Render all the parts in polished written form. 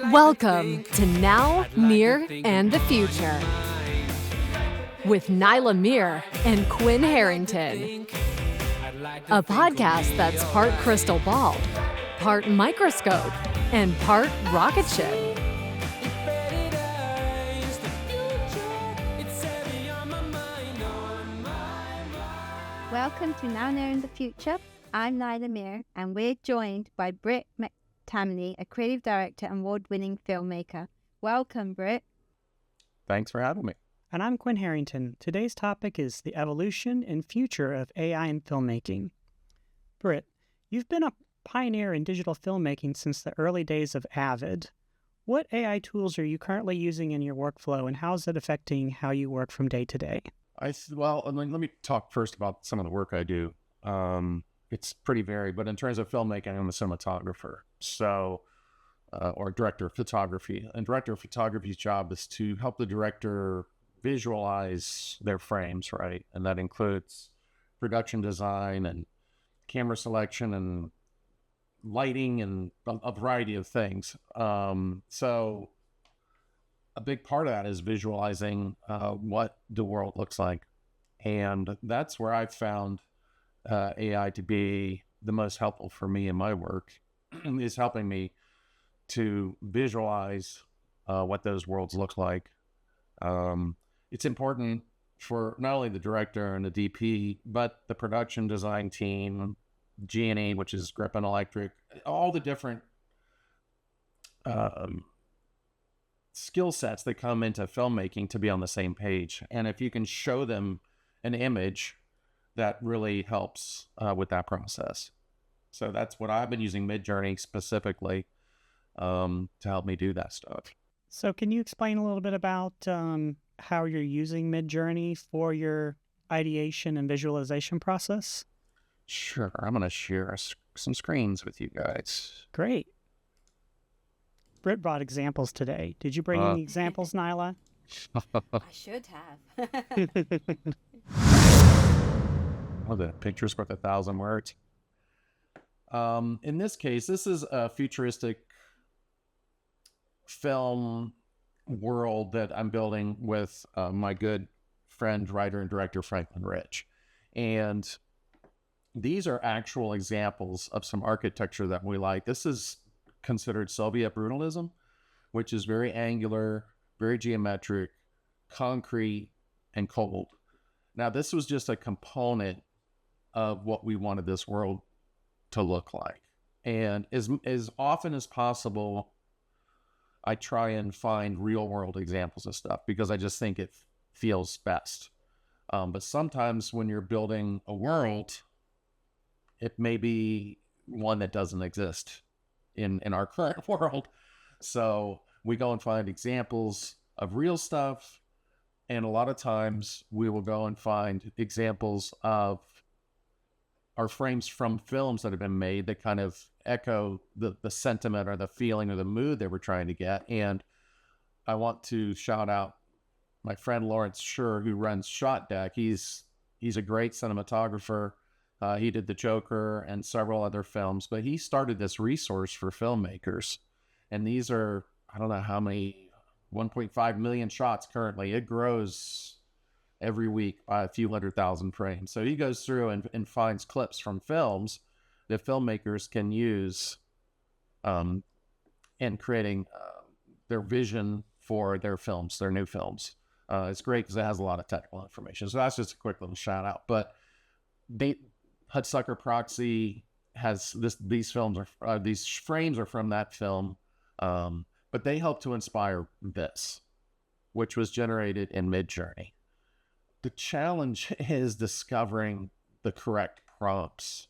Welcome to Now, Near, and the Future with Nyla Meir and Quinn Harrington. A podcast that's part crystal ball, part microscope, and part rocket ship. Welcome to Now, Near, and the Future. I'm Nyla Meir, and we're joined by Britt McTammany, a creative director and award-winning filmmaker. Welcome, Britt. Thanks for having me. And I'm Quinn Harrington. Today's topic is the evolution and future of AI in filmmaking. Britt, you've been a pioneer in digital filmmaking since the early days of Avid. What AI tools are you currently using in your workflow, and how is it affecting how you work from day to day? Let me talk first about some of the work I do. It's pretty varied, but in terms of filmmaking, I'm a cinematographer, or director of photography. And director of photography's job is to help the director visualize their frames, right? And that includes production design and camera selection and lighting and a variety of things. So a big part of that is visualizing what the world looks like. And that's where I've found AI to be the most helpful for me in my work, is helping me to visualize what those worlds look like. It's important for not only the director and the DP, but the production design team, G&E, which is grip and electric, all the different skill sets that come into filmmaking to be on the same page. And if you can show them an image, that really helps with that process. So that's what I've been using Midjourney specifically to help me do that stuff. So can you explain a little bit about how you're using Midjourney for your ideation and visualization process? Sure. I'm going to share some screens with you guys. Great. Britt brought examples today. Did you bring any examples, Nyla? I should have. Oh, the picture's worth 1,000 words. In this case, this is a futuristic film world that I'm building with my good friend, writer, and director, Franklin Rich. And these are actual examples of some architecture that we like. This is considered Soviet brutalism, which is very angular, very geometric, concrete, and cold. Now, this was just a component of what we wanted this world to look like. And as often as possible, I try and find real world examples of stuff because I just think it feels best. But sometimes when you're building a world, it may be one that doesn't exist in our current world. So we go and find examples of real stuff. And a lot of times we will go and find examples of our frames from films that have been made that kind of echo the sentiment or the feeling or the mood that we're trying to get. And I want to shout out my friend Lawrence Schur, who runs Shot Deck. He's a great cinematographer. He did The Joker and several other films, but he started this resource for filmmakers. And these are, I don't know how many, 1.5 million shots currently. It grows every week by a few 100,000 frames. So he goes through and finds clips from films that filmmakers can use in creating their vision for their films, their new films. It's great because it has a lot of technical information. So that's just a quick little shout out. But Hudsucker Proxy has these frames are from that film. But they help to inspire this, which was generated in Midjourney. The challenge is discovering the correct prompts,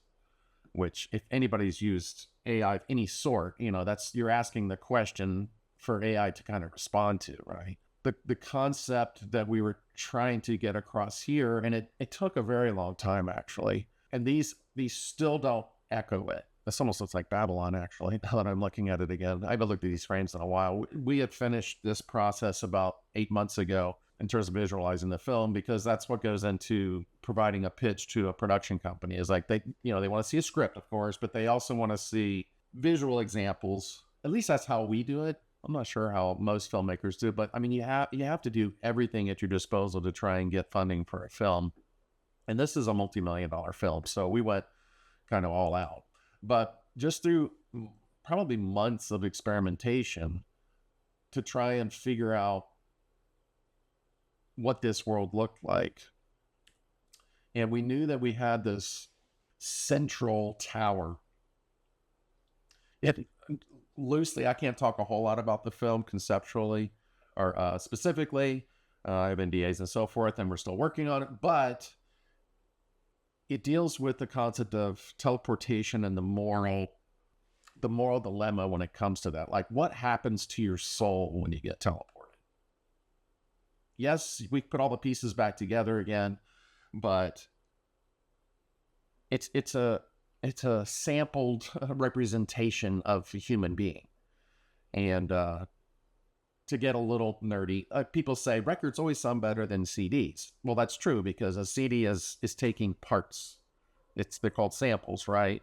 which if anybody's used AI of any sort, you're asking the question for AI to kind of respond to, right? The concept that we were trying to get across here, and it took a very long time actually, and these still don't echo it. This almost looks like Babylon, actually, now that I'm looking at it again. I haven't looked at these frames in a while. We had finished this process about 8 months ago in terms of visualizing the film, because that's what goes into providing a pitch to a production company. Is like they want to see a script, of course, but they also want to see visual examples. At least that's how we do it. I'm not sure how most filmmakers do, but I mean, you have to do everything at your disposal to try and get funding for a film. And this is a multi-million-dollar film, so we went kind of all out. But just through probably months of experimentation to try and figure out what this world looked like. And we knew that we had this central tower. It loosely, I can't talk a whole lot about the film conceptually or specifically. I have NDAs and so forth, and we're still working on it. But it deals with the concept of teleportation and the moral dilemma when it comes to that. Like, what happens to your soul when you get teleported? Yes, we put all the pieces back together again, but it's a sampled representation of a human being. And to get a little nerdy, people say records always sound better than CDs. Well, that's true, because a CD is taking parts. They're called samples, right?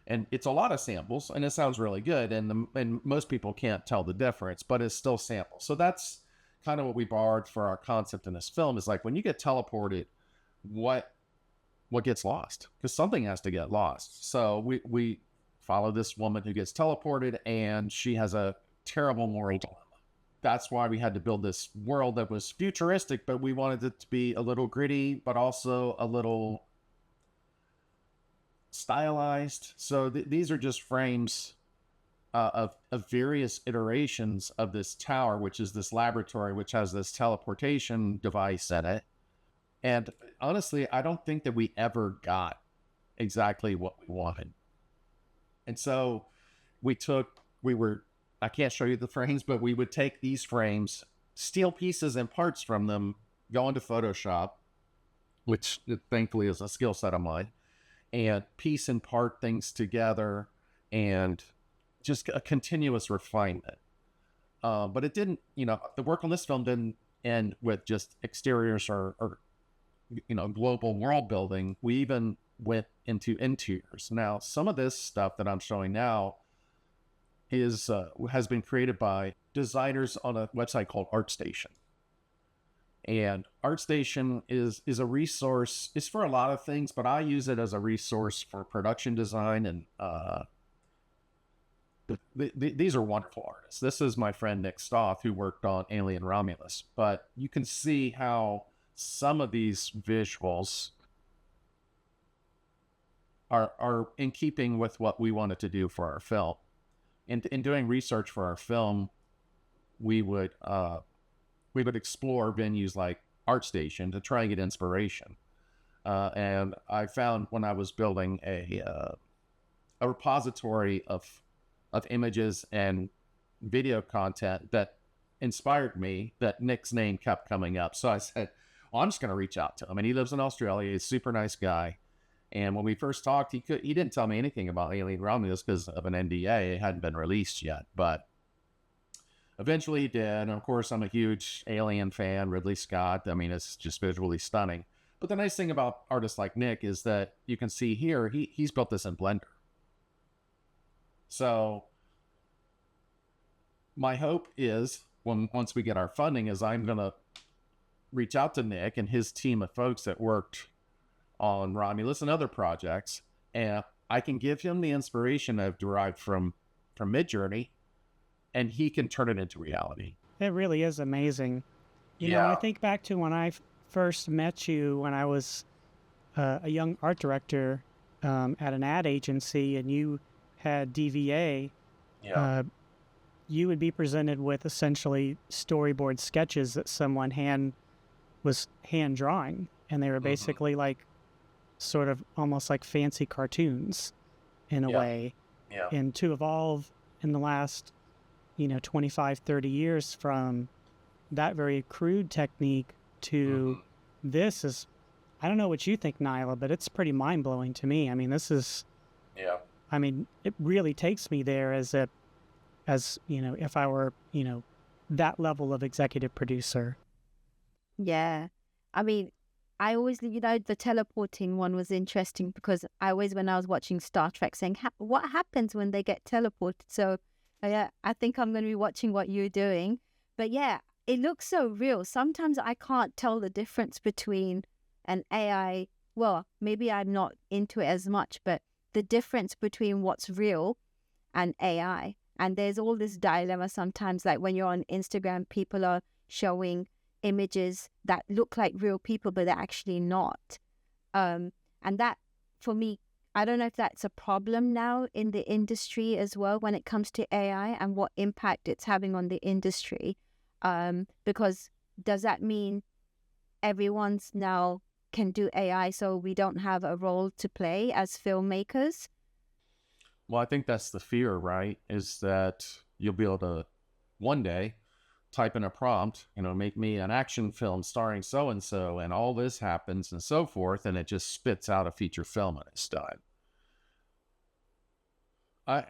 And it's a lot of samples, and it sounds really good, and most people can't tell the difference, but it's still samples. So that's kind of what we borrowed for our concept in this film, is like, when you get teleported, what gets lost? Because something has to get lost. So we follow this woman who gets teleported, and she has a terrible moral dilemma. That's why we had to build this world that was futuristic, but we wanted it to be a little gritty, but also a little stylized. So these are just frames of various iterations of this tower, which is this laboratory, which has this teleportation device in it. And honestly, I don't think that we ever got exactly what we wanted. And so I can't show you the frames, but we would take these frames, steal pieces and parts from them, go into Photoshop, which thankfully is a skill set of mine, and piece and part things together, and just a continuous refinement. But it didn't, the work on this film didn't end with just exteriors or global world building. We even went into interiors. Now, some of this stuff that I'm showing now has been created by designers on a website called ArtStation. And ArtStation is a resource. It's for a lot of things, but I use it as a resource for production design. And these are wonderful artists. This is my friend Nick Stoth, who worked on Alien Romulus. But you can see how some of these visuals are in keeping with what we wanted to do for our film. And in doing research for our film, we would explore venues like ArtStation to try and get inspiration. And I found, when I was building a repository of images and video content that inspired me, that Nick's name kept coming up. So I said, well, I'm just going to reach out to him. And he lives in Australia. He's a super nice guy. And when we first talked, he didn't tell me anything about Alien Romulus because of an NDA. It hadn't been released yet, but eventually he did. And of course, I'm a huge Alien fan, Ridley Scott. I mean, it's just visually stunning. But the nice thing about artists like Nick is that you can see here, he's built this in Blender. So my hope is, once we get our funding, is I'm going to reach out to Nick and his team of folks that worked on Romulus and other projects, and I can give him the inspiration I've derived from Midjourney, and he can turn it into reality. It really is amazing. You know, I think back to when I first met you, when I was a young art director at an ad agency, and you had DVA. You would be presented with essentially storyboard sketches that someone was hand drawing, and they were basically like sort of almost like fancy cartoons in a way. And to evolve in the last 25, 30 years from that very crude technique to this is, I don't know what you think, Nyla, but it's pretty mind-blowing to me. I mean, this is, I mean, it really takes me there as if I were, that level of executive producer. Yeah. I mean, I always, the teleporting one was interesting because I always, when I was watching Star Trek, saying, what happens when they get teleported? So Yeah, I think I'm going to be watching what you're doing. But yeah, it looks so real. Sometimes I can't tell the difference between an AI. Well, maybe I'm not into it as much, but the difference between what's real and AI. And there's all this dilemma sometimes, like when you're on Instagram, people are showing images that look like real people, but they're actually not. And that, for me, I don't know if that's a problem now in the industry as well when it comes to AI and what impact it's having on the industry. Because does that mean everyone's now can do AI, so we don't have a role to play as filmmakers? Well, I think that's the fear, right? Is that you'll be able to one day type in a prompt, make me an action film starring so-and-so, and all this happens and so forth, and it just spits out a feature film and it's done. I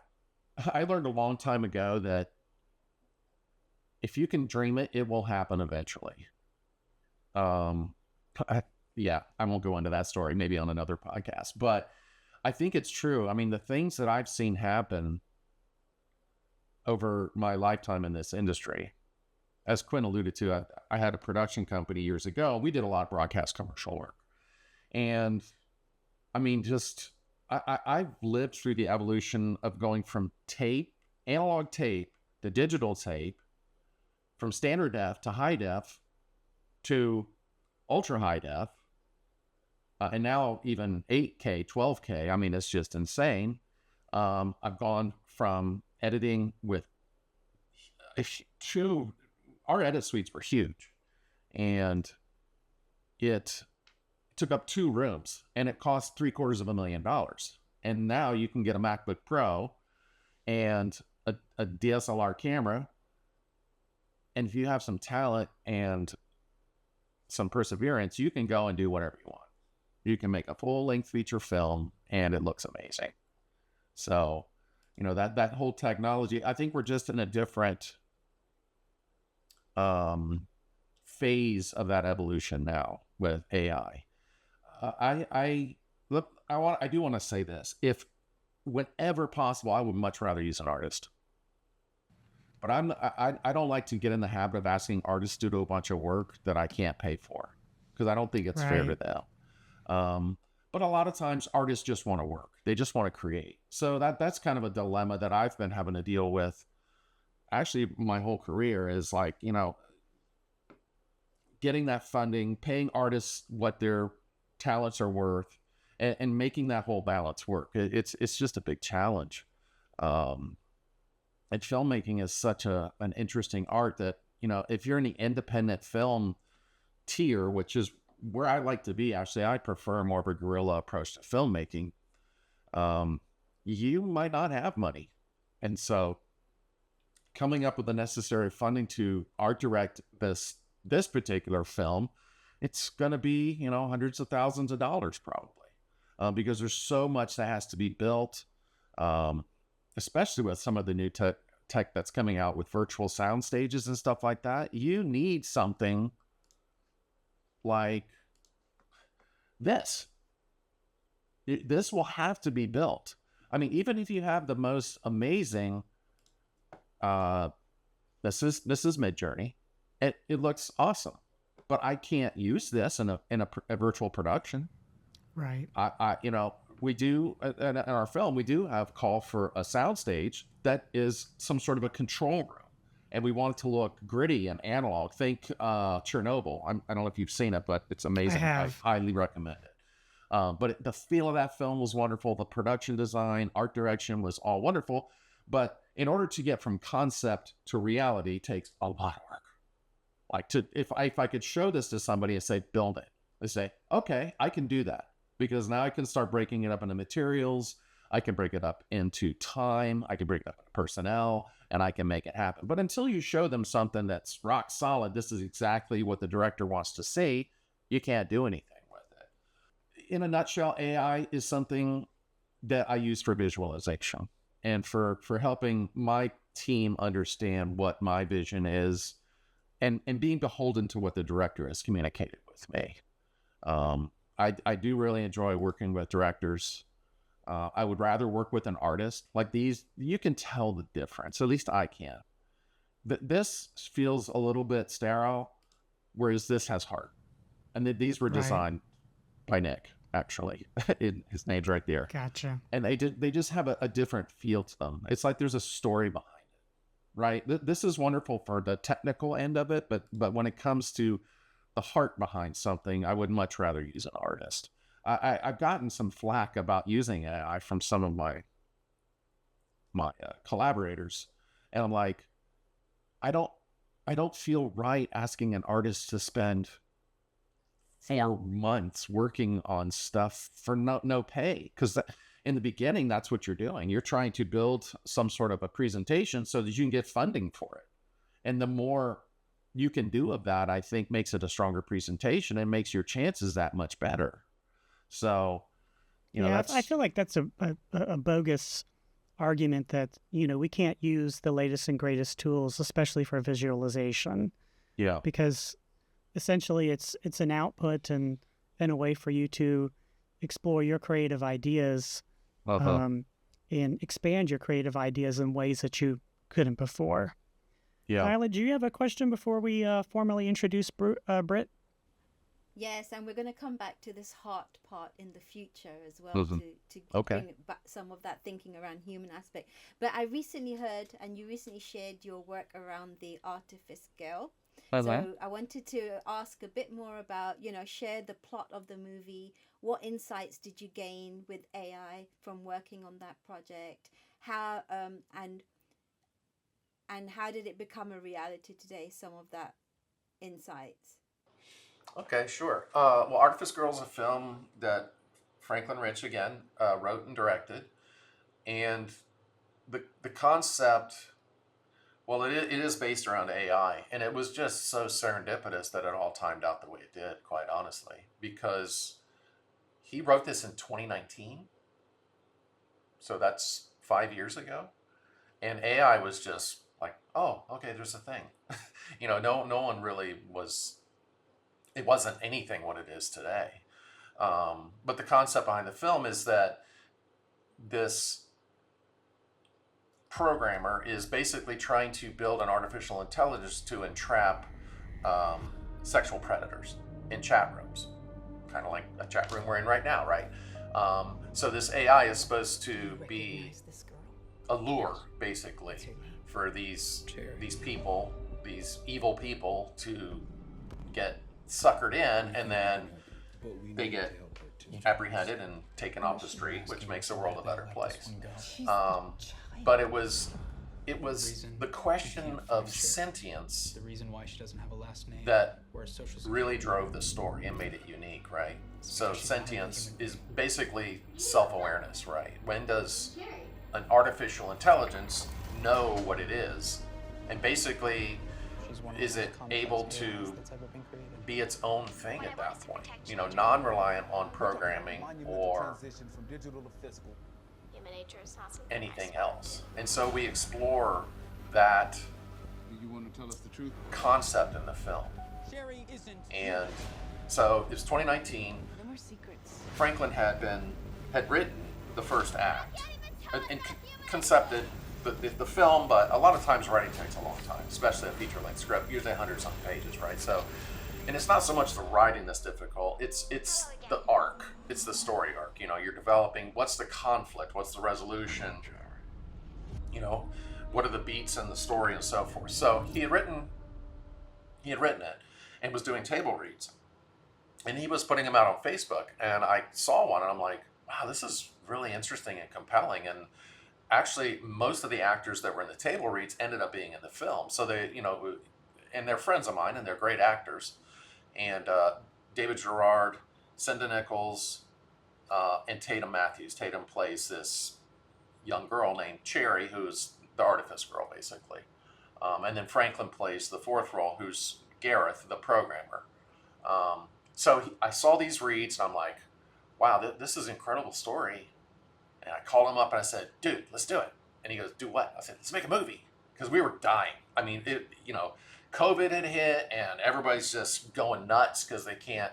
learned a long time ago that if you can dream it, it will happen eventually. I won't go into that story, maybe on another podcast, but I think it's true. I mean, the things that I've seen happen over my lifetime in this industry, as Quinn alluded to, I had a production company years ago. We did a lot of broadcast commercial work. And I mean, I've lived through the evolution of going from tape, analog tape, to digital tape, from standard def to high def to ultra high def, and now even 8K, 12K. I mean, it's just insane. I've gone from editing with our edit suites were huge, and it took up 2 rooms, and it cost $750,000. And now you can get a MacBook Pro and a DSLR camera, and if you have some talent and some perseverance, you can go and do whatever you want. You can make a full-length feature film, and it looks amazing. So, that whole technology, I think we're just in a different phase of that evolution now with AI. I do want to say this. If whenever possible, I would much rather use an artist. But I don't like to get in the habit of asking artists to do a bunch of work that I can't pay for, because I don't think it's fair to them. But a lot of times artists just want to work. They just want to create. So that's kind of a dilemma that I've been having to deal with actually my whole career, is like, getting that funding, paying artists what their talents are worth, and making that whole balance work. It's just a big challenge. And filmmaking is such an interesting art that, if you're in the independent film tier, which is where I like to be, actually, I prefer more of a guerrilla approach to filmmaking. You might not have money. And so coming up with the necessary funding to art direct this particular film, it's going to be, hundreds of thousands of dollars probably, because there's so much that has to be built, especially with some of the new tech that's coming out with virtual sound stages and stuff like that. You need something like this. This will have to be built. I mean, even if you have the most amazing, this is Midjourney. It looks awesome, but I can't use this in a virtual production. Right. We do in our film, we do have call for a soundstage that is some sort of a control room, and we want it to look gritty and analog. Think Chernobyl. I don't know if you've seen it, but it's amazing. I highly recommend it. But the feel of that film was wonderful. The production design, art direction was all wonderful. But in order to get from concept to reality takes a lot of work. Like, if I could show this to somebody and say, build it, they say, okay, I can do that, because now I can start breaking it up into materials. I can break it up into time. I can break it up into personnel, and I can make it happen. But until you show them something that's rock solid, this is exactly what the director wants to see, you can't do anything with it. In a nutshell, AI is something that I use for visualization and for helping my team understand what my vision is, and being beholden to what the director has communicated with me. I do really enjoy working with directors I would rather work with an artist. Like these, you can tell the difference. At least I can. This feels a little bit sterile, whereas this has heart. And these were designed by Nick, actually. His name's right there. Gotcha. And they just have a different feel to them. It's like there's a story behind it, right? This is wonderful for the technical end of it, but when it comes to the heart behind something, I would much rather use an artist. I've gotten some flack about using AI from some of my collaborators, and I'm like, I don't feel right asking an artist to spend 4 months working on stuff for no pay, because in the beginning, that's what you're doing. You're trying to build some sort of a presentation so that you can get funding for it. And the more you can do of that, I think makes it a stronger presentation and makes your chances that much better. So, I feel like that's a bogus argument that, we can't use the latest and greatest tools, especially for visualization. Yeah. Because essentially it's an output and a way for you to explore your creative ideas and expand your creative ideas in ways that you couldn't before. Yeah. Nyla, do you have a question before we formally introduce Britt? Yes, and we're going to come back to this heart part in the future as well to bring back some of that thinking around human aspect. But I recently heard, and you recently shared your work around the Artifice Girl. So I wanted to ask a bit more about, share the plot of the movie. What insights did you gain with AI from working on that project? How and how did it become a reality today? Some of that insights. Okay, sure. Well, Artifice Girl is a film that Franklin Rich, again, wrote and directed. And the concept, well, it is based around AI. And it was just so serendipitous that it all timed out the way it did, quite honestly. Because he wrote this in 2019. So that's 5 years ago. And AI was just like, oh, okay, there's a thing. No one really was... It wasn't anything what it is today. But the concept behind the film is that this programmer is basically trying to build an artificial intelligence to entrap sexual predators in chat rooms, kind of like a chat room we're in right now, right? So this AI is supposed to be a lure, basically, for these people, these evil people, to get suckered in, and then they get apprehended and taken off the street, which makes the world a better place. But it was the question of sentience that really drove the story and made it unique, right? So sentience is basically self-awareness, right? When does an artificial intelligence know what it is? And basically, is it able to be its own thing at that point? Non-reliant on programming or anything else. And so we explore that concept in the film. And so it's 2019. Franklin had written the first act and concepted the film, but a lot of times writing takes a long time, especially a feature-length script, usually 100-something pages, right? So, and it's not so much the writing that's difficult, it's the arc, it's the story arc. You're developing, what's the conflict, what's the resolution, what are the beats in the story and so forth. So he had written it and was doing table reads, and he was putting them out on Facebook, and I saw one and I'm like, wow, this is really interesting and compelling. And actually, most of the actors that were in the table reads ended up being in the film. So they, and they're friends of mine, and they're great actors. And David Gerard, Cinda Nichols, and Tatum Matthews. Tatum plays this young girl named Cherry, who's the Artifice Girl, basically. And then Franklin plays the fourth role, who's Gareth, the programmer. I saw these reads, and I'm like, wow, this is an incredible story. And I called him up and I said, dude, let's do it. And he goes, do what? I said, let's make a movie. Because we were dying. I mean, COVID had hit and everybody's just going nuts because they can't,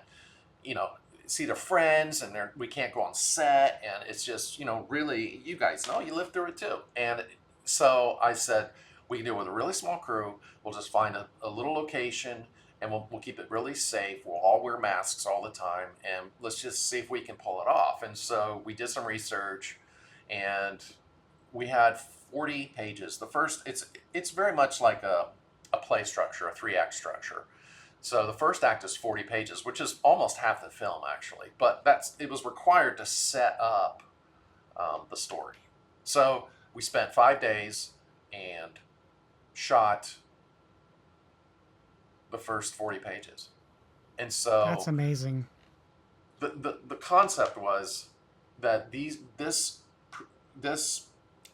see their friends, and we can't go on set, and it's just, really, you guys know, you live through it too. And so I said, we can do it with a really small crew. We'll just find a little location, and we'll keep it really safe. We'll all wear masks all the time, and let's just see if we can pull it off. And so we did some research, and we had 40 pages. The first, it's very much like a play structure, a 3-act structure. So the first act is 40 pages, which is almost half the film, actually. But it was required to set up the story. So we spent 5 days and shot the first 40 pages. And so That's amazing. The concept was that this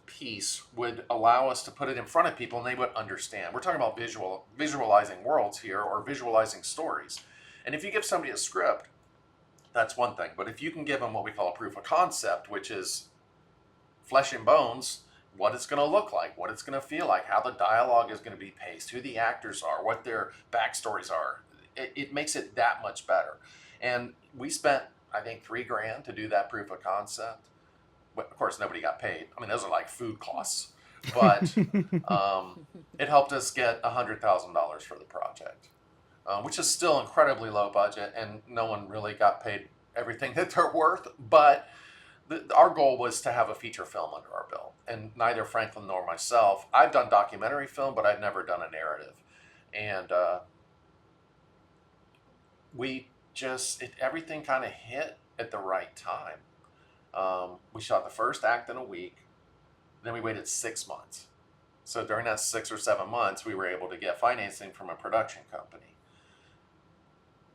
piece would allow us to put it in front of people and they would understand. We're talking about visualizing worlds here, or visualizing stories. And if you give somebody a script, that's one thing. But if you can give them what we call a proof of concept, which is flesh and bones, what it's going to look like, what it's going to feel like, how the dialogue is going to be paced, who the actors are, what their backstories are, it makes it that much better. And we spent, I think, $3,000 to do that proof of concept. Of course, nobody got paid. I mean, those are like food costs, but it helped us get $100,000 for the project, which is still incredibly low budget, and no one really got paid everything that they're worth. But our goal was to have a feature film under our belt, and neither Franklin nor myself. I've done documentary film, but I've never done a narrative, and everything kind of hit at the right time. We shot the first act in a week, then we waited 6 months. So during that 6 or 7 months, we were able to get financing from a production company.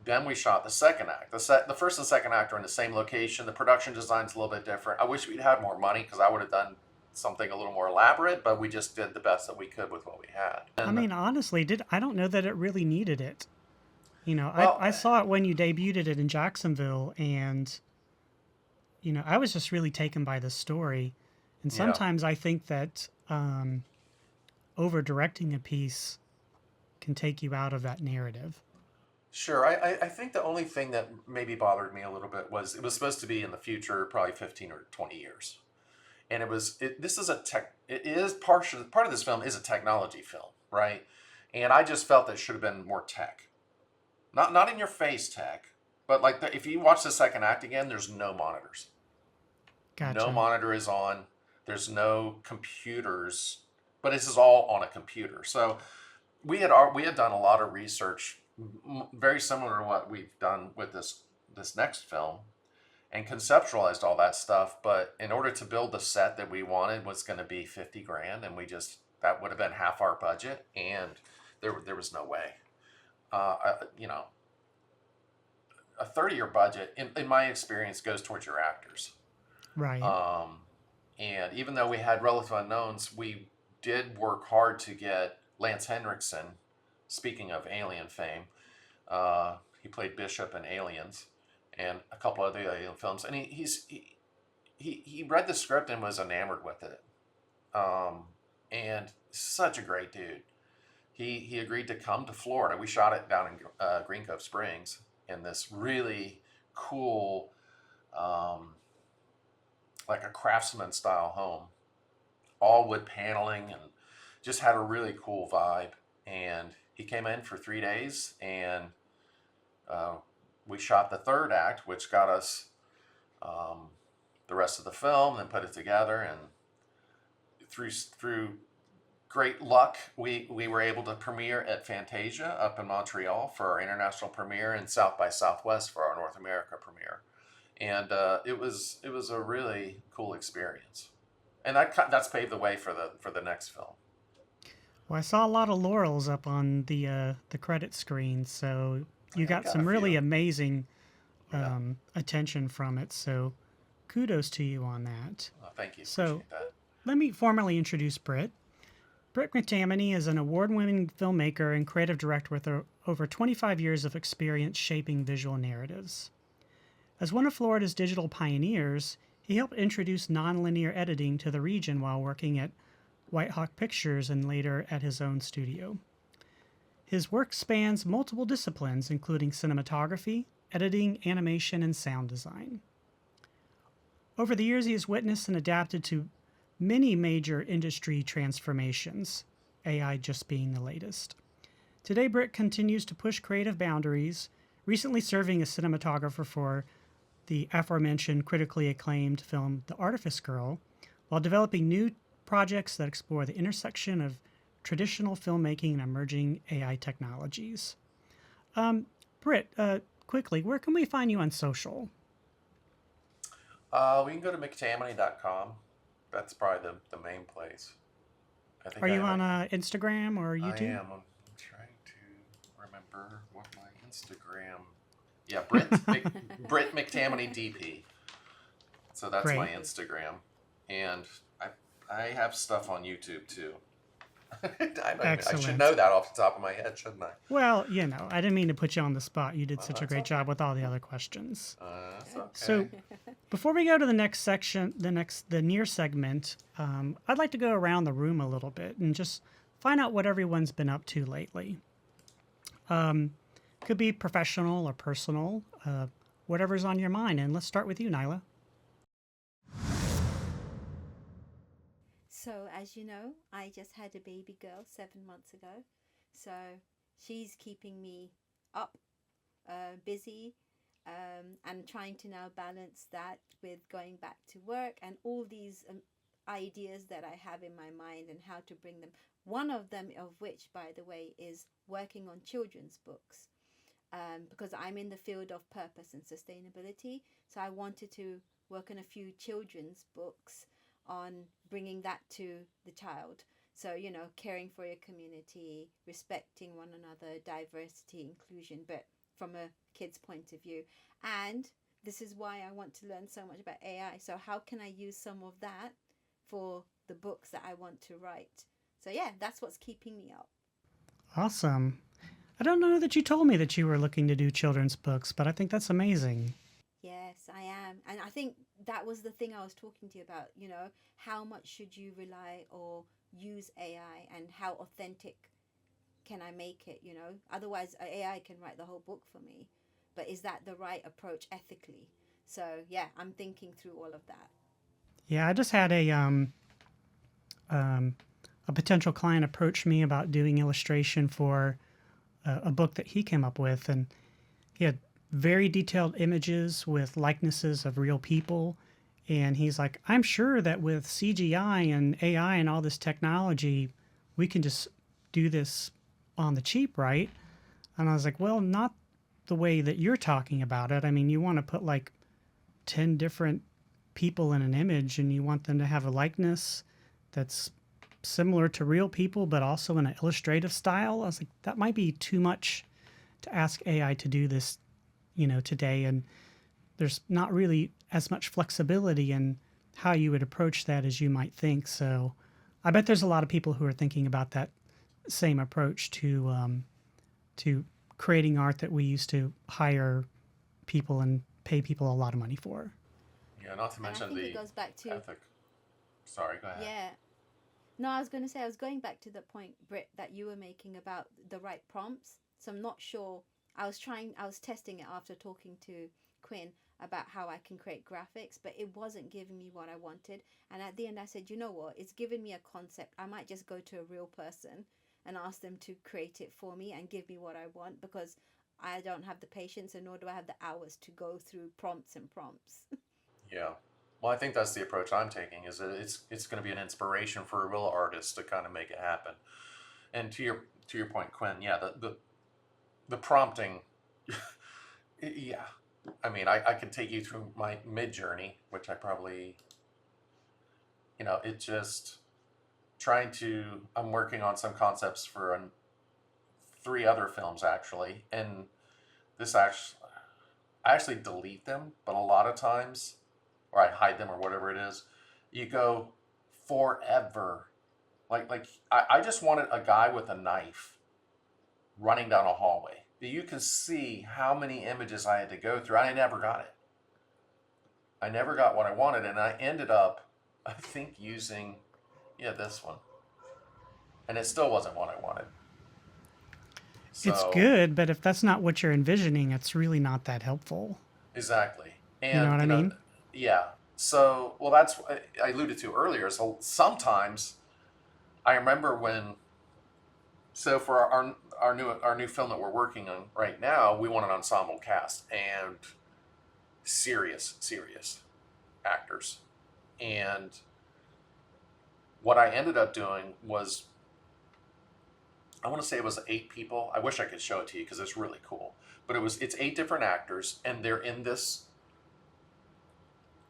Then we shot the second act. The first and second act are in the same location. The production design's a little bit different. I wish we'd had more money, because I would have done something a little more elaborate, but we just did the best that we could with what we had. And I mean, honestly, I don't know that it really needed it. Well, I saw it when you debuted it in Jacksonville, and I was just really taken by the story. And sometimes I think that over-directing a piece can take you out of that narrative. Sure. I think the only thing that maybe bothered me a little bit was it was supposed to be in the future, probably 15 or 20 years. And part of this film is a technology film, right? And I just felt that it should have been more tech. Not in your face tech, but like if you watch the second act again, there's no monitors. Gotcha. No monitor is on. There's no computers, but this is all on a computer. So we had done a lot of research, very similar to what we've done with this next film, and conceptualized all that stuff. But in order to build the set that we wanted was going to be $50,000, and that would have been half our budget, and there was no way. A 30-year budget, in my experience, goes towards your actors. Right. And even though we had relative unknowns, we did work hard to get Lance Henriksen, speaking of Alien fame, he played Bishop in Aliens and a couple other Alien films, and he read the script and was enamored with it. And such a great dude. He agreed to come to Florida. We shot it down in Green Cove Springs in this really cool, like a craftsman style home, all wood paneling, and just had a really cool vibe. And he came in for 3 days, and we shot the third act, which got us the rest of the film, and put it together. And through great luck, we were able to premiere at Fantasia up in Montreal for our international premiere, and South by Southwest for our North America premiere. And it was a really cool experience, and that's paved the way for the next film. Well, I saw a lot of laurels up on the credit screen, so you got some really amazing attention from it. So kudos to you on that. Thank you. So Appreciate that. let me formally introduce Britt. Britt McTammany is an award-winning filmmaker and creative director with over 25 years of experience shaping visual narratives. As one of Florida's digital pioneers, he helped introduce nonlinear editing to the region while working at White Hawk Pictures and later at his own studio. His work spans multiple disciplines, including cinematography, editing, animation, and sound design. Over the years, he has witnessed and adapted to many major industry transformations, AI just being the latest. Today, Britt continues to push creative boundaries, recently serving as cinematographer for the aforementioned critically acclaimed film The Artifice Girl, while developing new projects that explore the intersection of traditional filmmaking and emerging AI technologies. Britt, quickly, where can we find you on social? We can go to McTammany.com. That's probably the main place. Are you on Instagram or YouTube? I am. I'm trying to remember what my Instagram. Yeah, Britt McTammany DP. So that's Great. my Instagram, and I have stuff on YouTube too. I should know that off the top of my head, shouldn't I? Well, I didn't mean to put you on the spot. You did such a great job with all the other questions. That's okay. So, before we go to the next section, the near segment, I'd like to go around the room a little bit and just find out what everyone's been up to lately. Could be professional or personal, whatever's on your mind. And let's start with you, Nyla. So, as you know, I just had a baby girl 7 months ago. So, she's keeping me up, busy, and trying to now balance that with going back to work and all these ideas that I have in my mind and how to bring them. One of them, of which, by the way, is working on children's books. Because I'm in the field of purpose and sustainability. So, I wanted to work on a few children's books on bringing that to the child. So, caring for your community, respecting one another, diversity, inclusion, but from a kid's point of view. And this is why I want to learn so much about AI. So how can I use some of that for the books that I want to write? So yeah, that's what's keeping me up. Awesome. I don't know that you told me that you were looking to do children's books, but I think that's amazing. Yes, I am. And I think that was the thing I was talking to you about, how much should you rely or use AI and how authentic can I make it, Otherwise, AI can write the whole book for me. But is that the right approach ethically? So, yeah, I'm thinking through all of that. Yeah, I just had a potential client approach me about doing illustration for a book that he came up with, and he had very detailed images with likenesses of real people. And he's like, I'm sure that with CGI and AI and all this technology, we can just do this on the cheap, right? And I was like, well, not the way that you're talking about it. I mean, you want to put like 10 different people in an image and you want them to have a likeness that's similar to real people, but also in an illustrative style. I was like, that might be too much to ask AI to do this, today. And there's not really as much flexibility in how you would approach that as you might think. So I bet there's a lot of people who are thinking about that same approach to creating art that we used to hire people and pay people a lot of money for. Yeah, not to mention it goes back to ethic. Sorry, go ahead. Yeah. No, I was going to say, I was going back to the point, Britt, that you were making about the right prompts. So I'm not sure. I was testing it after talking to Quinn about how I can create graphics, but it wasn't giving me what I wanted. And at the end I said, you know what, it's given me a concept. I might just go to a real person and ask them to create it for me and give me what I want, because I don't have the patience and nor do I have the hours to go through prompts and prompts. Yeah. Well, I think that's the approach I'm taking, is that it's going to be an inspiration for a real artist to kind of make it happen. And to your point, Quinn, yeah, the prompting, yeah. I mean, I can take you through my Midjourney, which I probably, it just I'm working on some concepts for 3 other films actually, and I actually delete them, but a lot of times, or I hide them or whatever it is, you go forever. Like I just wanted a guy with a knife running down a hallway. You can see how many images I had to go through. I never got it. I never got what I wanted, and I ended up, I think, using, this one. And it still wasn't what I wanted. It's So good, but if that's not what you're envisioning, it's really not that helpful. exactly. You know And what I mean? yeah. So well, that's what I alluded to earlier. So sometimes I remember when, so for our new film that we're working on right now, we want an ensemble cast and serious actors. And what I ended up doing was, I want to say it was 8 people. I wish I could show it to you because it's really cool. But it's 8 different actors, and they're in this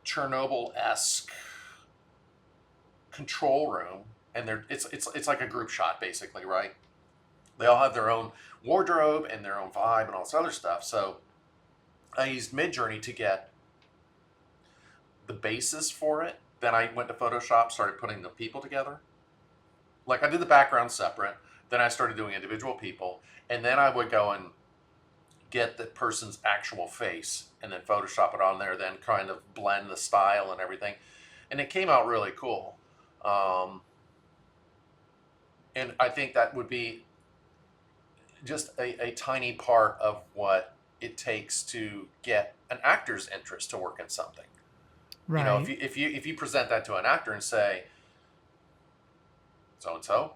Chernobyl-esque control room, and it's like a group shot basically, right? They all have their own wardrobe and their own vibe and all this other stuff. So I used Midjourney to get the basis for it. Then I went to Photoshop, started putting the people together. Like I did the background separate. Then I started doing individual people, and then I would go and get the person's actual face and then Photoshop it on there. Then kind of blend the style and everything, and it came out really cool. Um, and I think that would be just a tiny part of what it takes to get an actor's interest to work in something. You know, Right. if you present that to an actor and say, so and so,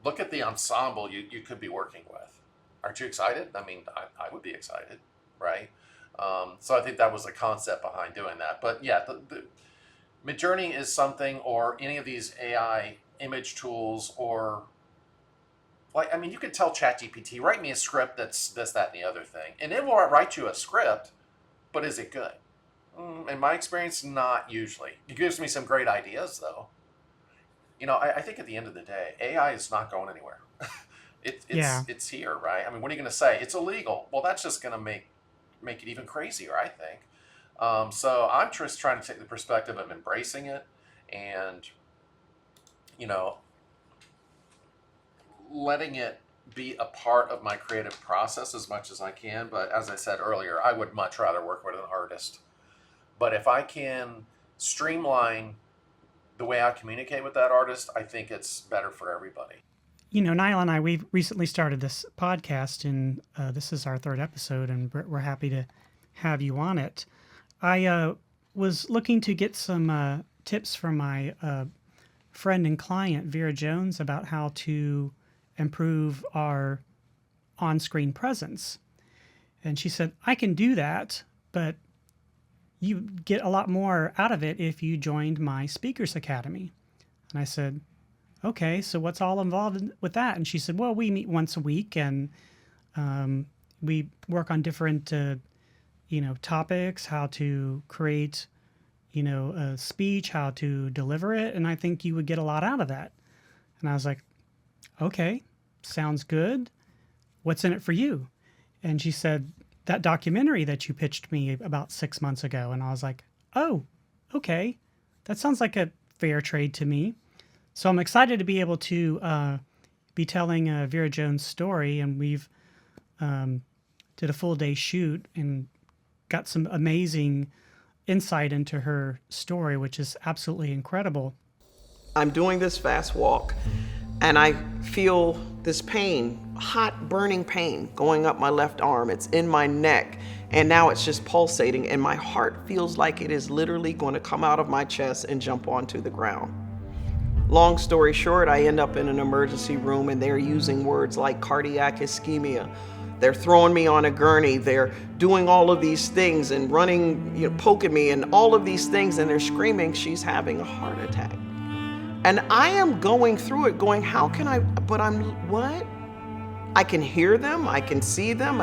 look at the ensemble you could be working with. Aren't you excited? I mean, I would be excited, right? So I think that was the concept behind doing that. But yeah, the Midjourney is something, or any of these AI image tools, or like, I mean, you could tell ChatGPT, write me a script that's this, that, and the other thing, and it will write you a script. But is it good? In my experience, not usually. It gives me some great ideas, though. You know, I think at the end of the day, AI is not going anywhere. Yeah. It's here, right? I mean, what are you going to say? It's illegal. Well, that's just going to make it even crazier, I think. So I'm just trying to take the perspective of embracing it, and you know, letting it be a part of my creative process as much as I can. But as I said earlier, I would much rather work with an artist. But if I can streamline the way I communicate with that artist, I think it's better for everybody. You know, Niall and I, we've recently started this podcast, and this is our 3rd episode, and we're happy to have you on it. I was looking to get some tips from my friend and client, Vera Jones, about how to improve our on-screen presence. And she said, I can do that, but you get a lot more out of it if you joined my Speakers Academy. And I said, okay, so what's all involved with that? And she said, well, we meet once a week, and we work on different, topics, how to create, a speech, how to deliver it. And I think you would get a lot out of that. And I was like, okay, sounds good. What's in it for you? And she said, that documentary that you pitched me about 6 months ago. And I was like, oh, okay. That sounds like a fair trade to me. So I'm excited to be able to be telling Vera Jones' story. And we've did a full day shoot and got some amazing insight into her story, which is absolutely incredible. I'm doing this fast walk, and I feel this pain, hot burning pain going up my left arm. It's in my neck, and now it's just pulsating, and my heart feels like it is literally going to come out of my chest and jump onto the ground. Long story short, I end up in an emergency room, and they're using words like cardiac ischemia. They're throwing me on a gurney. They're doing all of these things and running, poking me and all of these things, and they're screaming, she's having a heart attack. And I am going through it going, how can I, but what? I can hear them, I can see them.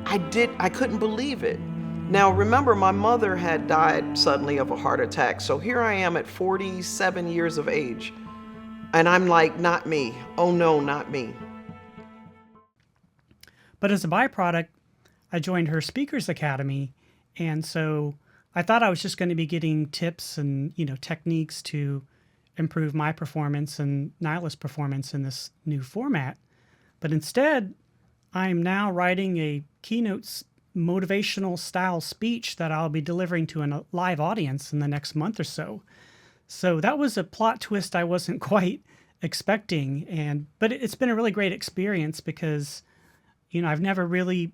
I couldn't believe it. Now remember, my mother had died suddenly of a heart attack. So here I am at 47 years of age. And I'm like, not me. Oh no, not me. But as a byproduct, I joined her Speakers Academy. And so I thought I was just going to be getting tips and, techniques to improve my performance and Nyla's performance in this new format. But instead, I'm now writing a keynote motivational style speech that I'll be delivering to a live audience in the next month or so. So that was a plot twist I wasn't quite expecting. But it's been a really great experience because, I've never really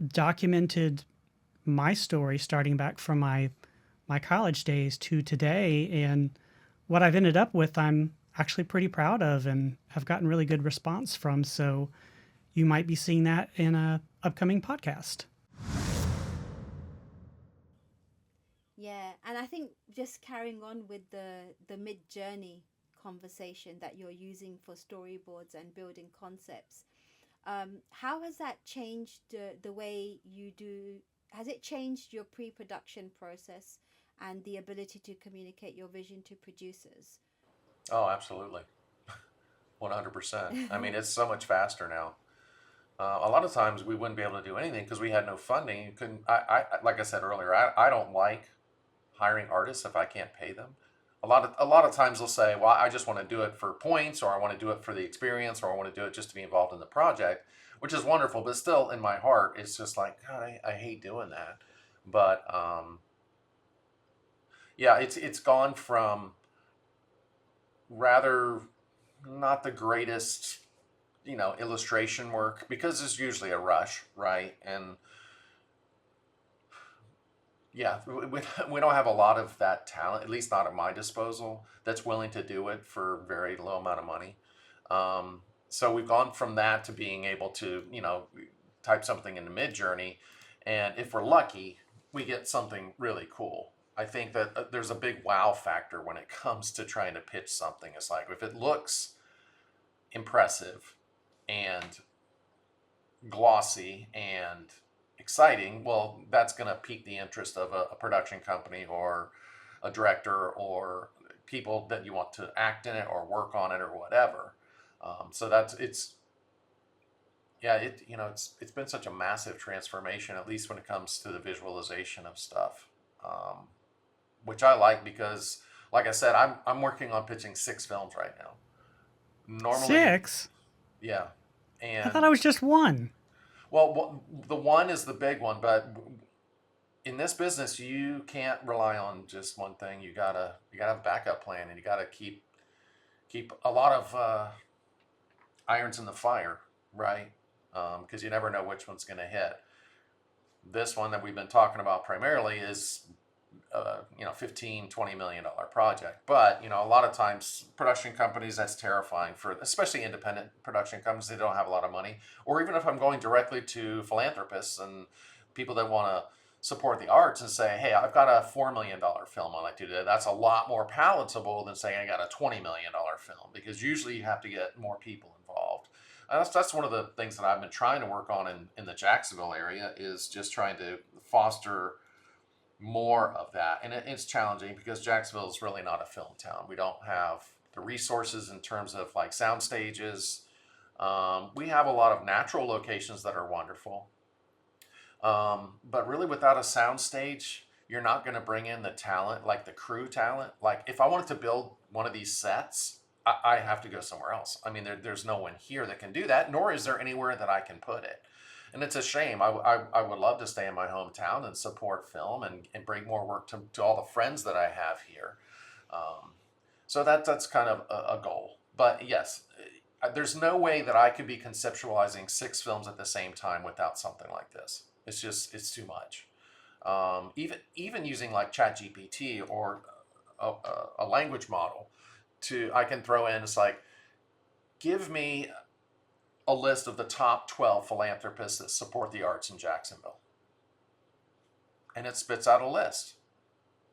documented my story starting back from my college days to today. And what I've ended up with, I'm actually pretty proud of and have gotten really good response from. So you might be seeing that in a upcoming podcast. Yeah, and I think just carrying on with the Midjourney conversation that you're using for storyboards and building concepts, how has that changed the way you do? Has it changed your pre-production process and the ability to communicate your vision to producers? Oh, absolutely. 100%. I mean, it's so much faster now. A lot of times we wouldn't be able to do anything because we had no funding. You couldn't, like I said earlier, I don't like hiring artists if I can't pay them. A lot of times they'll say, well, I just want to do it for points, or I want to do it for the experience, or I want to do it just to be involved in the project, which is wonderful, but still in my heart, it's just like, God, I hate doing that. But yeah, it's gone from rather not the greatest, illustration work, because there's usually a rush, right? And yeah, we don't have a lot of that talent, at least not at my disposal, that's willing to do it for very low amount of money. So we've gone from that to being able to, type something into Midjourney, and if we're lucky, we get something really cool. I think that there's a big wow factor when it comes to trying to pitch something. It's like, if it looks impressive and glossy and exciting, well, that's going to pique the interest of a production company or a director or people that you want to act in it or work on it or whatever. So it's been such a massive transformation, at least when it comes to the visualization of stuff, which I like because, like I said, I'm working on pitching 6 films right now. Normally, 6? Yeah, and I thought I was just one. Well, the one is the big one, but in this business, you can't rely on just one thing. You gotta have a backup plan, and you gotta keep a lot of irons in the fire, right? Because you never know which one's gonna hit. This one that we've been talking about primarily is, $15-20 million project. But, a lot of times production companies, that's terrifying for, especially independent production companies, they don't have a lot of money. Or even if I'm going directly to philanthropists and people that want to support the arts and say, hey, I've got a $4 million film I'd like to do. That's a lot more palatable than saying I got a $20 million film, because usually you have to get more people involved. And that's one of the things that I've been trying to work on in the Jacksonville area, is just trying to foster more of that. And it's challenging because Jacksonville is really not a film town. We don't have the resources in terms of like sound stages. We have a lot of natural locations that are wonderful. But really without a sound stage, you're not going to bring in the talent, like the crew talent. Like if I wanted to build one of these sets, I have to go somewhere else. I mean, there's no one here that can do that, nor is there anywhere that I can put it. And it's a shame. I would love to stay in my hometown and support film and bring more work to all the friends that I have here. So that's kind of a goal. But yes, there's no way that I could be conceptualizing 6 films at the same time without something like this. It's too much. Even using like ChatGPT or a language model, I can throw in, it's like, give me a list of the top 12 philanthropists that support the arts in Jacksonville. And it spits out a list.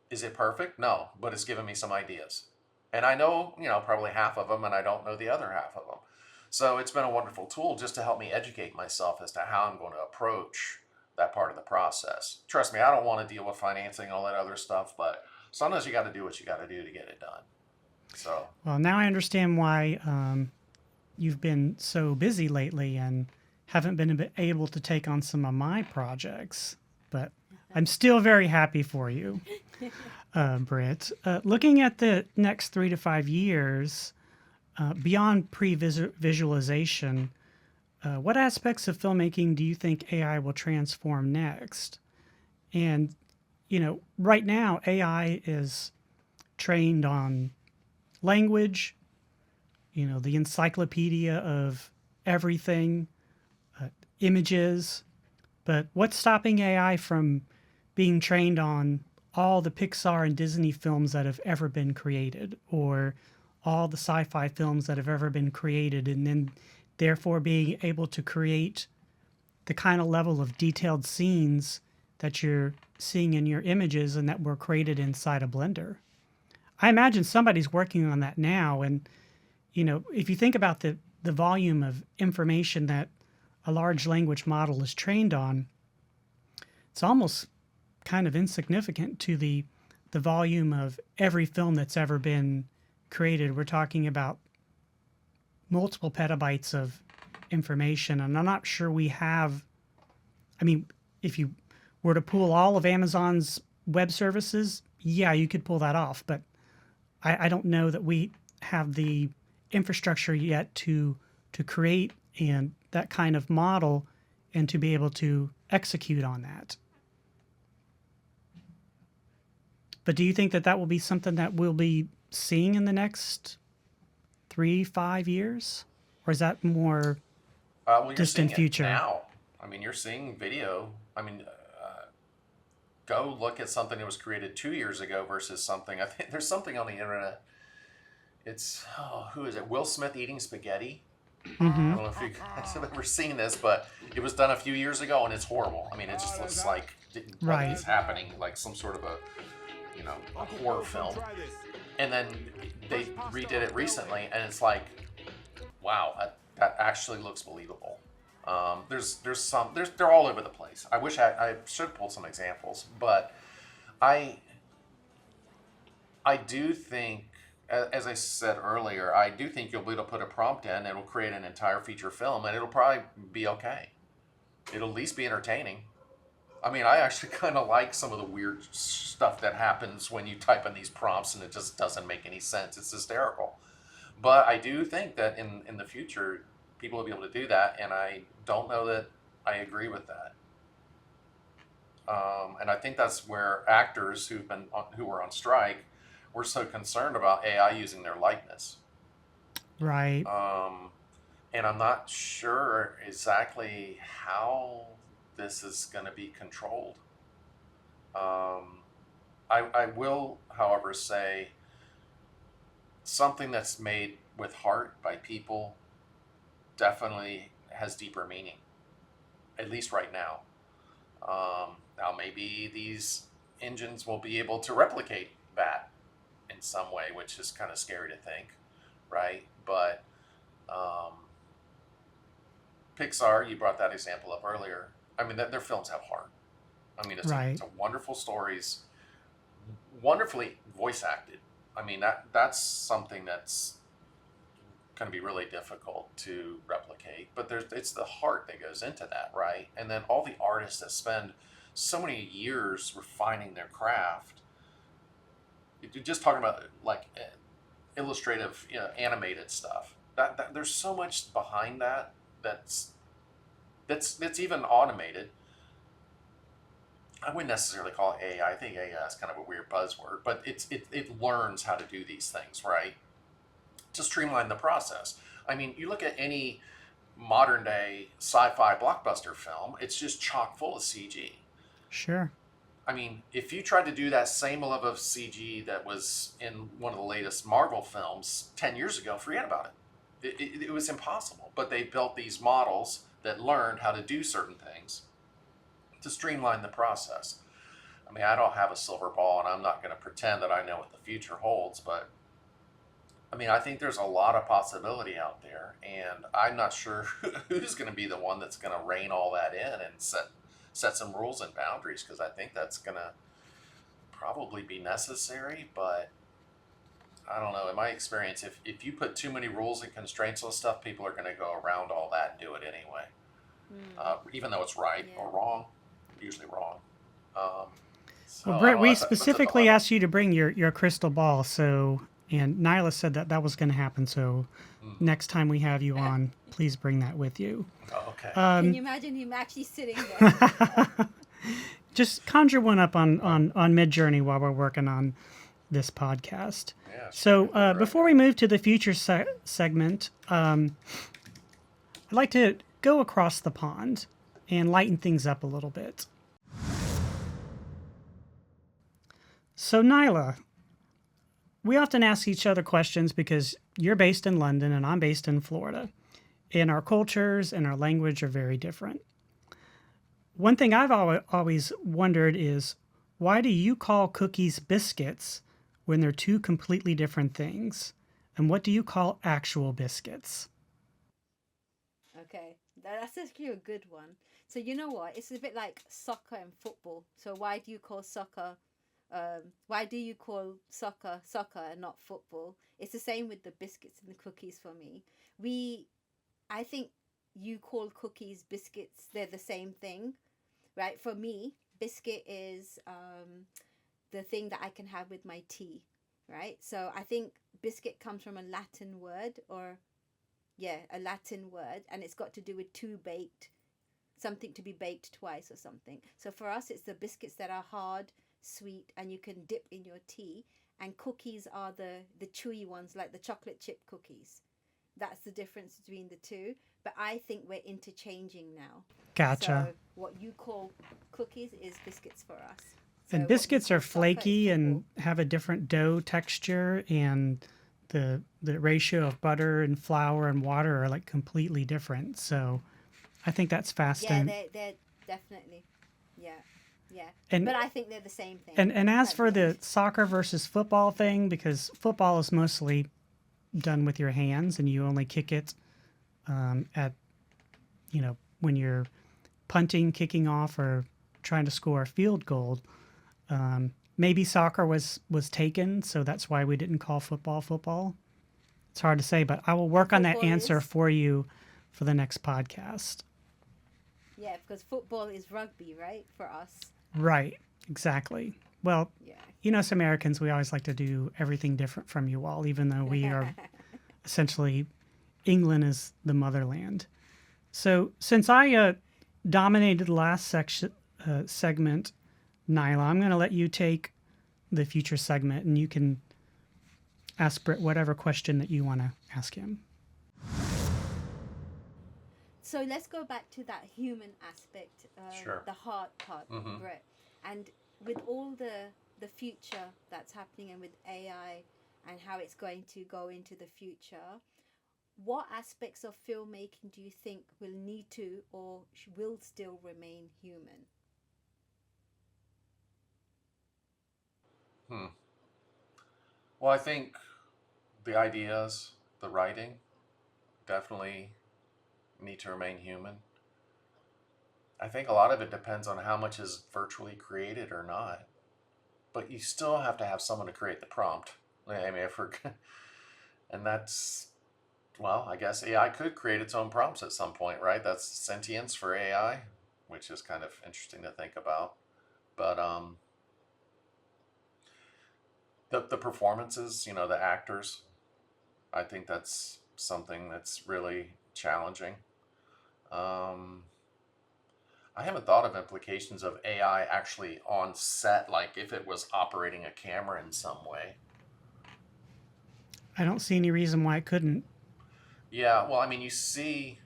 Is it perfect? No, but it's given me some ideas. And I know, probably half of them, and I don't know the other half of them. So it's been a wonderful tool just to help me educate myself as to how I'm going to approach that part of the process. Trust me, I don't want to deal with financing and all that other stuff, but sometimes you got to do what you got to do to get it done. So. Well, now I understand why you've been so busy lately and haven't been able to take on some of my projects, but I'm still very happy for you, Britt. Looking at the next 3 to 5 years, beyond pre-visualization, what aspects of filmmaking do you think AI will transform next? And, right now, AI is trained on language, the encyclopedia of everything. images, but what's stopping AI from being trained on all the Pixar and Disney films that have ever been created, or all the sci-fi films that have ever been created, and then therefore being able to create the kind of level of detailed scenes that you're seeing in your images and that were created inside a Blender? I imagine somebody's working on that now. And, if you think about the volume of information that a large language model is trained on, it's almost kind of insignificant to the volume of every film that's ever been created. We're talking about multiple petabytes of information, and I'm not sure we have. I mean, if you were to pool all of Amazon's web services, yeah, you could pull that off, but I don't know that we have the infrastructure yet to create and that kind of model and to be able to execute on that. But do you think that that will be something that we'll be seeing in the next 3-5 years? Or is that more Well, you're distant seeing future? it now. I mean, you're seeing video. I mean, go look at something that was created 2 years ago versus something. I think there's something on the internet. It's, who is it? Will Smith eating spaghetti. I don't know if you guys have ever seen this, but it was done a few years ago, and it's horrible. I mean, it just looks like what is happening, like some sort of a horror film. And then they redid it recently, and it's like, wow, that actually looks believable. They're all over the place. I wish I should pull some examples, but I do think, as I said earlier, I do think you'll be able to put a prompt in, and it'll create an entire feature film, and it'll probably be okay. It'll at least be entertaining. I mean, I actually kind of like some of the weird stuff that happens when you type in these prompts, and it just doesn't make any sense. It's hysterical. But I do think that in the future, people will be able to do that, and I don't know that I agree with that. And I think that's where actors who were on strike were so concerned about AI using their likeness. Right. And I'm not sure exactly how this is going to be controlled. I will, however, say something that's made with heart by people definitely has deeper meaning, at least right now. Now, maybe these engines will be able to replicate that in some way, which is kind of scary to think, right? But Pixar, you brought that example up earlier. I mean, their films have heart. I mean, it's a wonderful stories, wonderfully voice acted. I mean, that's something that's going to be really difficult to replicate. But it's the heart that goes into that, right? And then all the artists that spend so many years refining their craft. You're just talking about like illustrative, animated stuff. That there's so much behind that that's even automated. I wouldn't necessarily call it AI. I think AI is kind of a weird buzzword, but it learns how to do these things, right? To streamline the process. I mean, you look at any modern day sci-fi blockbuster film, it's just chock full of CG. Sure. I mean, if you tried to do that same level of CG that was in one of the latest Marvel films 10 years ago, forget about it. It was impossible. But they built these models that learned how to do certain things to streamline the process. I mean, I don't have a silver ball, and I'm not going to pretend that I know what the future holds, but I mean, I think there's a lot of possibility out there, and I'm not sure who's going to be the one that's going to rein all that in and set some rules and boundaries, because I think that's going to probably be necessary. But I don't know. In my experience, if you put too many rules and constraints on stuff, people are going to go around all that and do it anyway. Even though it's right or wrong, usually wrong. Well, Britt, we specifically asked you to bring your crystal ball, and Nyla said that was going to happen. So next time we have you on, please bring that with you. Oh, okay. Can you imagine him actually sitting there? Just conjure one up on Midjourney while we're working on this podcast. Yeah, so before we move to the future segment, I'd like to go across the pond and lighten things up a little bit. So Nyla, we often ask each other questions because you're based in London and I'm based in Florida, and our cultures and our language are very different. One thing I've always wondered is, why do you call cookies biscuits when they're two completely different things? And what do you call actual biscuits? Okay, that's actually a good one. So you know what? It's a bit like soccer and football. So why do you call soccer soccer and not football? It's the same with the biscuits and the cookies for me. I think you call cookies biscuits. They're the same thing, right? For me, biscuit is the thing that I can have with my tea, right? So I think biscuit comes from a Latin word, and it's got to do with something to be baked twice or something. So for us, it's the biscuits that are hard, sweet, and you can dip in your tea, and cookies are the chewy ones, like the chocolate chip cookies. That's the difference between the two. But I think we're interchanging now. Gotcha. So what you call cookies is biscuits for us. And biscuits are flaky and have a different dough texture, and the ratio of butter and flour and water are like completely different. So I think that's fascinating. Yeah, they're definitely. Yeah. And, but I think they're the same thing. And as for the soccer versus football thing, because football is mostly done with your hands and you only kick it at, when you're punting, kicking off, or trying to score a field goal. Maybe soccer was taken, so that's why we didn't call football. It's hard to say, but I will work on that answer for you for the next podcast. Yeah, because football is rugby, right, for us? Right, exactly. Well, us Americans, we always like to do everything different from you all, even though we are essentially, England is the motherland. So since I dominated the last segment, Nyla, I'm going to let you take the future segment, and you can ask Britt whatever question that you want to ask him. So let's go back to that human aspect, Sure. the hard part, Britt. And with all the future that's happening, and with AI and how it's going to go into the future, what aspects of filmmaking do you think will need to or will still remain human? Well, I think the ideas, the writing, definitely need to remain human. I think a lot of it depends on how much is virtually created or not. But you still have to have someone to create the prompt. I mean, and that's, well, I guess AI could create its own prompts at some point, right? That's sentience for AI, which is kind of interesting to think about. But the performances, the actors, I think that's something that's really challenging. I haven't thought of implications of AI actually on set, like if it was operating a camera in some way. I don't see any reason why it couldn't. Yeah, well, I mean, you see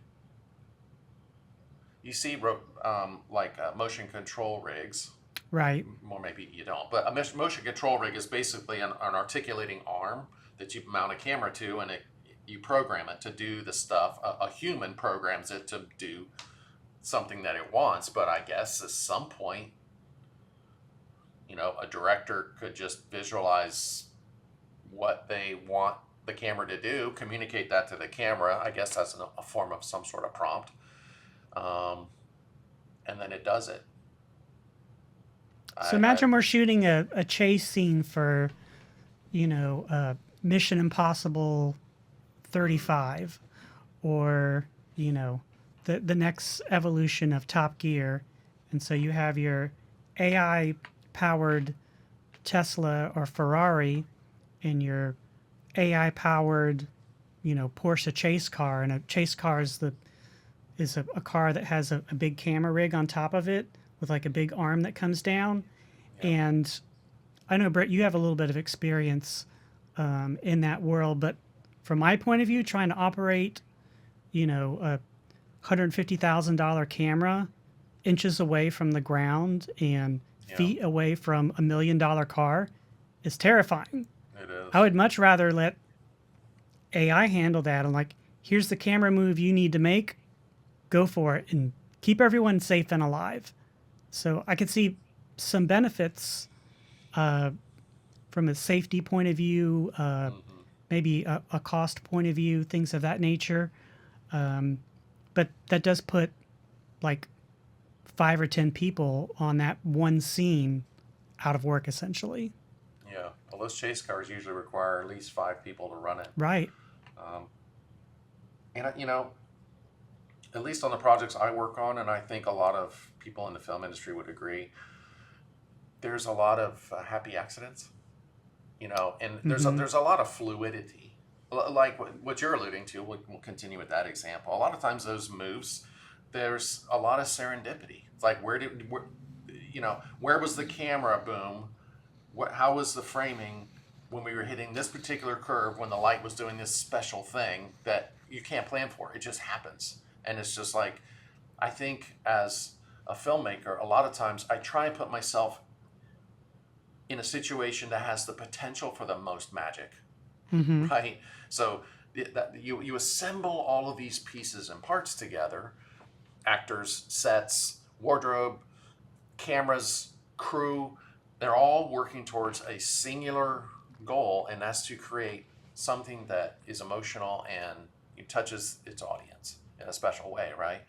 motion control rigs. Right. Or maybe you don't. But a motion control rig is basically an articulating arm that you mount a camera to, and you program it to do the stuff. A human programs it to do something that it wants, but I guess at some point, a director could just visualize what they want the camera to do, communicate that to the camera. I guess that's a form of some sort of prompt. And then it does it. So imagine we're shooting a chase scene for, Mission Impossible 35, or, the next evolution of Top Gear. And so you have your AI-powered Tesla or Ferrari and your AI-powered, Porsche chase car. And a chase car is a car that has a big camera rig on top of it with like a big arm that comes down. Yep. And I know, Britt, you have a little bit of experience in that world, but from my point of view, trying to operate, a $150,000 camera inches away from the ground and feet away from $1 million car is terrifying. It is. I would much rather let AI handle that and like, here's the camera move you need to make, go for it and keep everyone safe and alive. So I could see some benefits from a safety point of view, maybe a cost point of view, things of that nature. But that does put like 5 or 10 people on that one scene out of work, essentially. Yeah. Well, those chase cars usually require at least 5 people to run it. Right. And, at least on the projects I work on, and I think a lot of people in the film industry would agree, there's a lot of happy accidents, and there's a lot of fluidity. Like what you're alluding to, we'll continue with that example. A lot of times those moves, there's a lot of serendipity. It's like, where was the camera boom? How was the framing when we were hitting this particular curve, when the light was doing this special thing that you can't plan for? It just happens. And it's just like, I think as a filmmaker, a lot of times I try and put myself in a situation that has the potential for the most magic, right? So you assemble all of these pieces and parts together, actors, sets, wardrobe, cameras, crew, they're all working towards a singular goal, and that's to create something that is emotional and it touches its audience in a special way, right?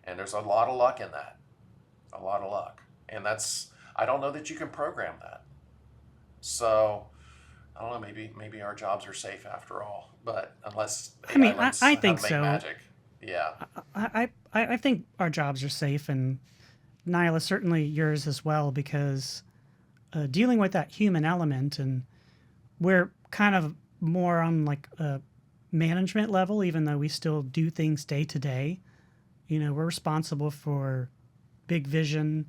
And there's a lot of luck in that, a lot of luck. And I don't know that you can program that. So I don't know, maybe our jobs are safe after all, but unless I think so. Magic. Yeah. I think our jobs are safe, and Nyla, certainly yours as well, because dealing with that human element, and we're kind of more on like a management level, even though we still do things day to day. We're responsible for big vision,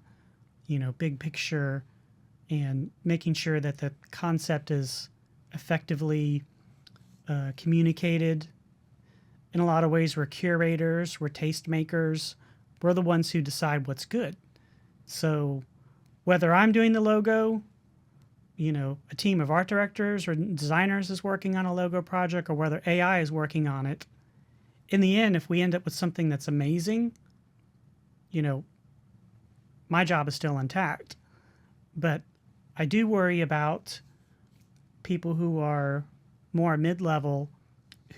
big picture, and making sure that the concept is effectively communicated. In a lot of ways, we're curators, we're tastemakers, we're the ones who decide what's good. So whether I'm doing the logo, a team of art directors or designers is working on a logo project, or whether AI is working on it, in the end, if we end up with something that's amazing, my job is still intact. But I do worry about people who are more mid-level,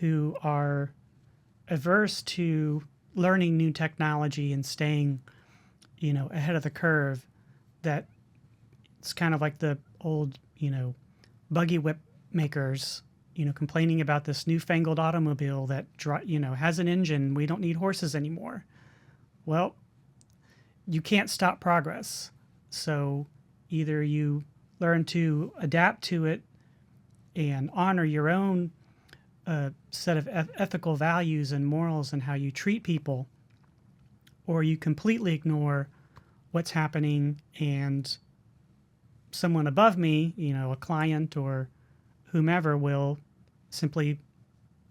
who are averse to learning new technology and staying, ahead of the curve. That it's kind of like the old, buggy whip makers, complaining about this newfangled automobile that, has an engine. We don't need horses anymore. Well, you can't stop progress. So either you learn to adapt to it and honor your own set of ethical values and morals and how you treat people, or you completely ignore what's happening, and someone above me, a client or whomever, will simply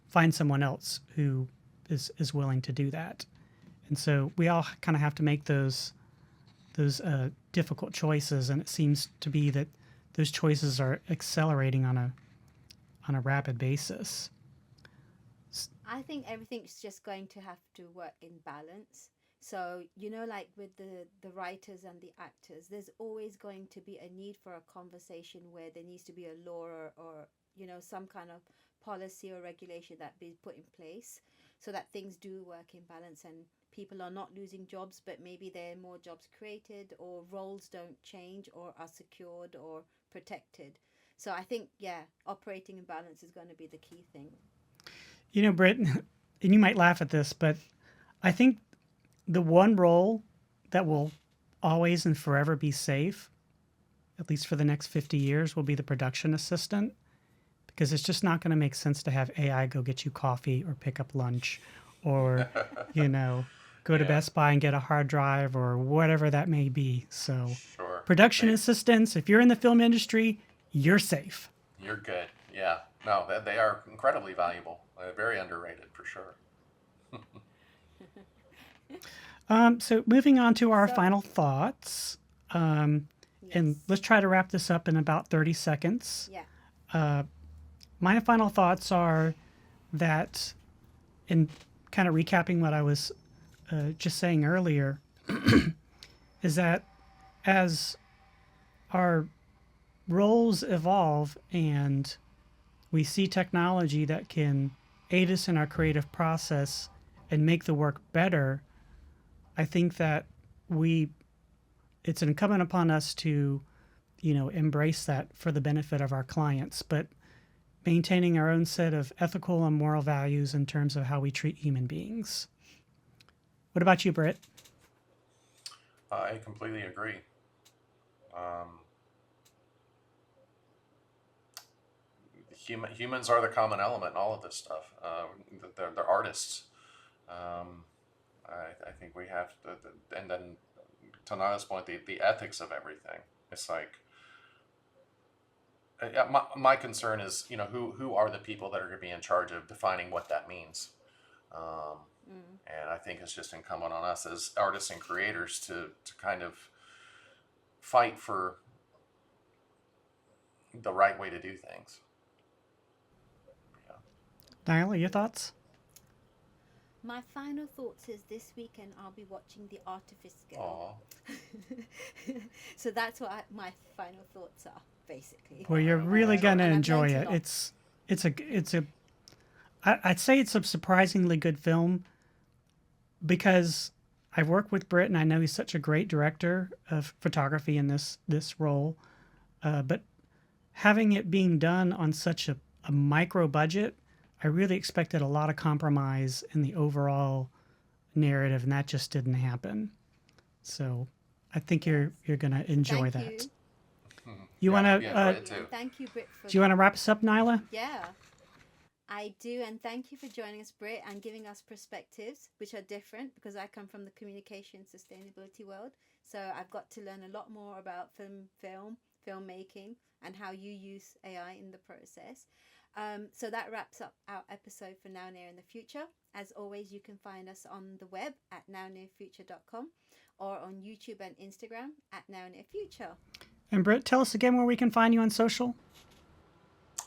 find someone else who is willing to do that. And so we all kind of have to make those difficult choices, and it seems to be that those choices are accelerating on a rapid basis. I think everything's just going to have to work in balance. So, like with the writers and the actors, there's always going to be a need for a conversation where there needs to be a law or some kind of policy or regulation that be put in place so that things do work in balance and people are not losing jobs, but maybe there are more jobs created, or roles don't change or are secured or protected. So I think, operating in balance is going to be the key thing. Britt, and you might laugh at this, but I think the one role that will always and forever be safe, at least for the next 50 years, will be the production assistant, because it's just not going to make sense to have AI go get you coffee or pick up lunch or, go to Best Buy and get a hard drive or whatever that may be. So Sure. Production assistants, if you're in the film industry, you're safe. You're good. Yeah. No, they are incredibly valuable. Very underrated for sure. So moving on to our final thoughts, and let's try to wrap this up in about 30 seconds. Yeah. My final thoughts are that, in kind of recapping what I was just saying earlier, is that as our roles evolve and we see technology that can aid us in our creative process and make the work better, I think that it's incumbent upon us to, embrace that for the benefit of our clients, but maintaining our own set of ethical and moral values in terms of how we treat human beings. What about you, Britt? I completely agree. Humans are the common element in all of this stuff. They're artists. I think we have to, and then to Nana's point, the ethics of everything. It's like, my concern is, who are the people that are going to be in charge of defining what that means? And I think it's just incumbent on us as artists and creators to kind of fight for the right way to do things. Nyla, your thoughts? My final thoughts is this weekend I'll be watching the Artifice Girl. So that's what my final thoughts are, basically. Well, you're really gonna enjoy it. I'd say it's a surprisingly good film because I've worked with Britt and I know he's such a great director of photography in this role. But having it being done on such a micro budget, I really expected a lot of compromise in the overall narrative, and that just didn't happen. So I think you're going to enjoy that. You want to? Thank you, Britt. Do you want to wrap us up, Nyla? Yeah, I do, and thank you for joining us, Britt, and giving us perspectives which are different because I come from the communication sustainability world. So I've got to learn a lot more about filmmaking, and how you use AI in the process. So that wraps up our episode for Now, Near, in the Future. As always, you can find us on the web at nownearfuture.com or on YouTube and Instagram at nownearfuture. And Britt, tell us again where we can find you on social.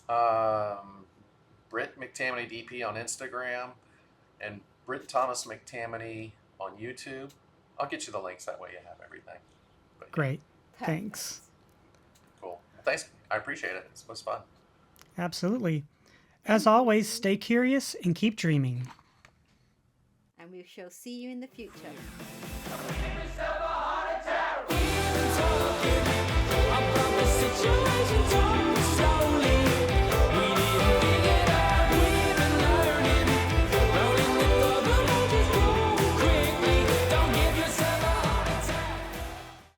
Britt McTammany DP on Instagram and Britt Thomas McTammany on YouTube. I'll get you the links, that way you have everything. Great. Thanks. Cool. Thanks. I appreciate it. It was fun. Absolutely. As always, stay curious and keep dreaming. And we shall see you in the future.